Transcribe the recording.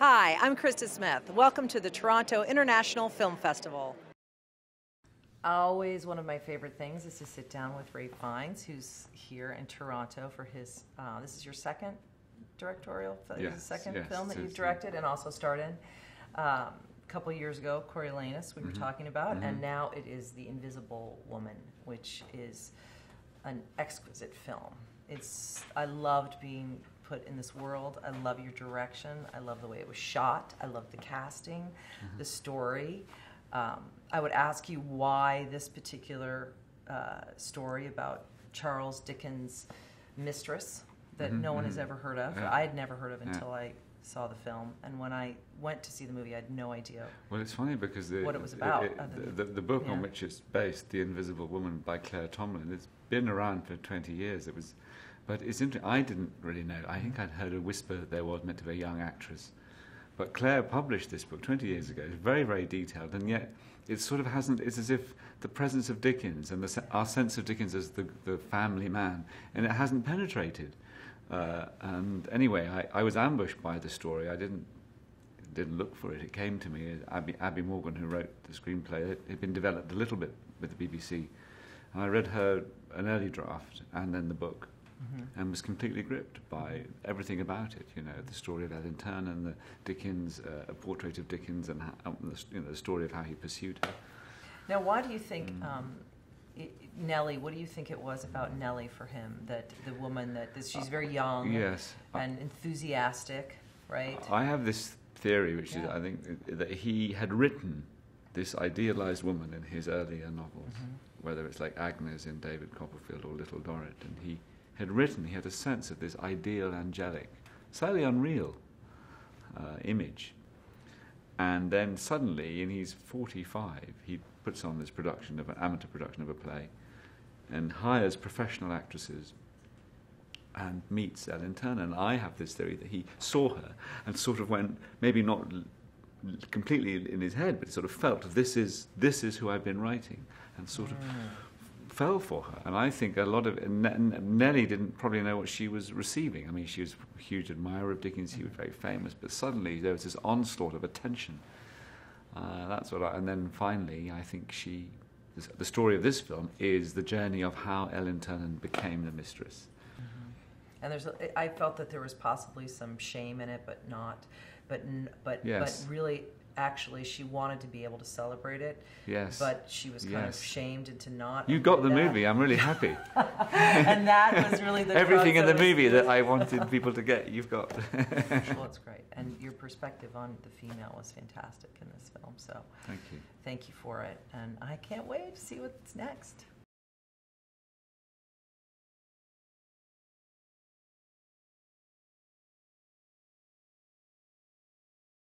Hi, I'm Krista Smith. Welcome to the Toronto International Film Festival. Always one of my favorite things is to sit down with Ray Fiennes, who's here in Toronto for his, this is your second directorial, yes, second film that you've directed and also starred in. A couple years ago, Coriolanus, we were talking about, and now it is The Invisible Woman, which is an exquisite film. I loved being put in this world. I love your direction. I love the way it was shot. I love the casting, the story. I would ask you why this particular story about Charles Dickens' mistress that no one has ever heard of. I had never heard of until I saw the film, and when I went to see the movie, I had no idea. Well, it's funny because what it was about. The book on which it's based, The Invisible Woman by Claire Tomlin, it's been around for 20 years. But it's interesting. I didn't really know. I think I'd heard a whisper that there was meant to be a young actress. But Claire published this book 20 years ago. It's very, very detailed, and yet it sort of hasn't. It's as if the presence of Dickens and our sense of Dickens as the family man, and it hasn't penetrated. And anyway, I was ambushed by the story. I didn't look for it. It came to me. Abby Morgan, who wrote the screenplay, it had been developed a little bit with the BBC, and I read her an early draft and then the book. And was completely gripped by everything about it. You know, the story of Ellen Turner and the Dickens, a portrait of Dickens, and the story of how he pursued her. Now, why do you think Nellie? What do you think it was about Nellie for him that the woman that she's very young, and enthusiastic, right? I have this theory, which is I think that he had written this idealized woman in his earlier novels, whether it's like Agnes in David Copperfield or Little Dorrit, and he had a sense of this ideal, angelic, slightly unreal image. And then suddenly, in his 45, he puts on this production of an amateur production of a play and hires professional actresses and meets Ellen Turner. And I have this theory that he saw her and sort of went, maybe not completely in his head, but he sort of felt, this is who I've been writing, and sort of fell for her. And I think a lot of Nellie didn't probably know what she was receiving. I mean, she was a huge admirer of Dickens. He was very famous, but suddenly there was this onslaught of attention. That's what and then finally, I think the story of this film is the journey of how Ellen Turner became the mistress. And I felt that there was possibly some shame in it, but not, but really. Actually, she wanted to be able to celebrate it, but she was kind of shamed into not. You got the movie. I'm really happy. And that was really the everything in the movie that I wanted people to get. You've got. Well, it's great, and your perspective on the female was fantastic in this film. So, thank you. Thank you for it, and I can't wait to see what's next.